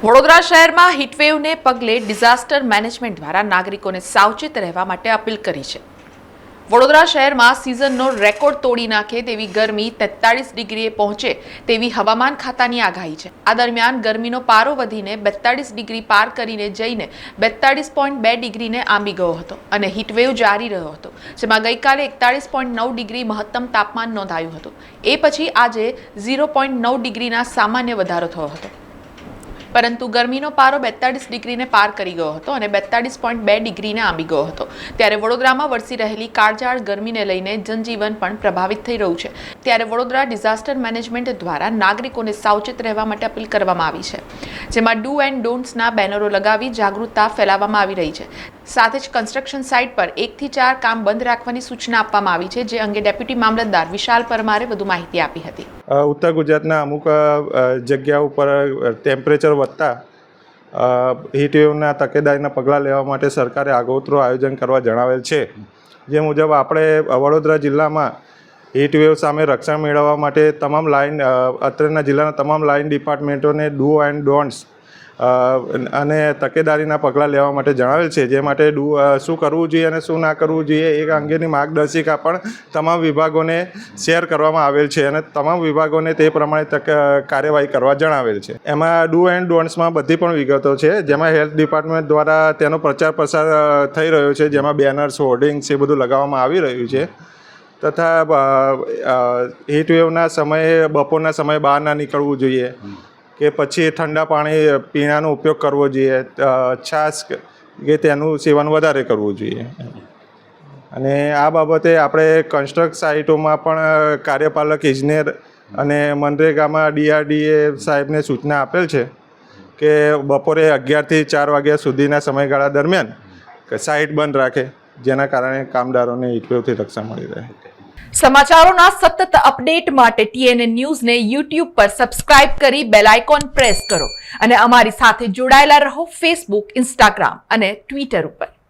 વડોદરા શહેરમાં હીટવેવને પગલે disaster management દ્વારા નાગરિકોને સાવચેત રહેવા માટે અપીલ કરી છે। વડોદરા શહેરમાં સિઝનનો રેકોર્ડ તોડી નાખે તેવી ગરમી 43 ડિગ્રીએ પહોંચે તેવી હવામાન ખાતાની આગાહી છે। આ દરમિયાન ગરમીનો પારો વધીને 42 ડિગ્રી પાર કરીને જઈને 42.2 ડિગ્રીને આંબી ગયો હતો અને હીટવેવ જારી રહ્યો હતો, જેમાં ગઈકાલે 41.9 ડિગ્રી મહત્તમ તાપમાન નોંધાયું હતું। એ પછી આજે 0.9 ડિગ્રીના સામાન્ય વધારો થયો હતો, પરંતુ ગરમીનો પારો 42 ડિગ્રીને પાર કરી ગયો હતો અને 42.2 ડિગ્રીને આંબી ગયો હતો। ત્યારે વડોદરામાં વરસી રહેલી કાળઝાળ ગરમીને લઈને જનજીવન પણ પ્રભાવિત થઈ રહ્યું છે। ત્યારે વડોદરા ડિઝાસ્ટર મેનેજમેન્ટ દ્વારા નાગરિકોને સાવચેત રહેવા માટે અપીલ કરવામાં આવી છે, જેમાં ડુ એન્ડ ડોન્ટ્સના બેનરો લગાવી જાગૃતતા ફેલાવવામાં આવી રહી છે। સાથે જ કન્સ્ટ્રક્શન સાઇટ પર 1 થી 4 કામ બંધ રાખવાની સૂચના આપવામાં આવી છે, જે અંગે ડેપ્યુટી મામલતદાર વિશાલ પરમારે વધુ માહિતી આપી હતી। ઉત્તર ગુજરાતના અમુક જગ્યા ઉપર ટેમ્પરેચર વધતા હીટવેવના તકેદારીના પગલાં લેવા માટે સરકારે આગોતરું આયોજન કરવા જણાવેલ છે। જે મુજબ આપણે વડોદરા જિલ્લામાં હીટવેવ સામે રક્ષણ મેળવવા માટે તમામ લાઇન અત્રેના જિલ્લાના તમામ લાઇન ડિપાર્ટમેન્ટોને ડુ એન્ડ ડોન્ટ્સ અને તકેદારીના પગલાં લેવા માટે જણાવેલ છે। જે માટે શું કરવું જોઈએ અને શું ના કરવું જોઈએ એ અંગેની માર્ગદર્શિકા પણ તમામ વિભાગોને શેર કરવામાં આવેલ છે અને તમામ વિભાગોને તે પ્રમાણે કાર્યવાહી કરવા જણાવેલ છે। એમાં ડુ એન્ડ ડોન્ટ્સમાં બધી પણ વિગતો છે, જેમાં હેલ્થ ડિપાર્ટમેન્ટ દ્વારા તેનો પ્રચાર પ્રસાર થઈ રહ્યો છે, જેમાં બેનર્સ, હોર્ડિંગ્સ એ બધું લગાવવામાં આવી રહ્યું છે। તથા હીટવેવના સમયે બપોરના સમયે બહાર ના નીકળવું જોઈએ કે પછી ઠંડા પાણી પીણાનો ઉપયોગ કરવો જોઈએ, છાશ કે તેનું સેવન વધારે કરવું જોઈએ। અને આ બાબતે આપણે કન્સ્ટ્રક્ટ સાઇટોમાં પણ કાર્યપાલક ઇજનેર અને મનરેગામાં DRDA સાહેબને સૂચના આપેલ છે કે બપોરે 11 થી 4 વાગ્યા સુધીના સમયગાળા દરમિયાન સાઇટ બંધ રાખે, જેના કારણે કામદારોને હીટવેવથી રક્ષણ મળી રહે। સમાચારોના સતત અપડેટ માટે TNN ન્યૂઝને YouTube પર સબસ્ક્રાઇબ કરી બેલ આઇકોન પ્રેસ કરો અને અમારી સાથે જોડાયેલા રહો Facebook, Instagram અને Twitter ઉપર।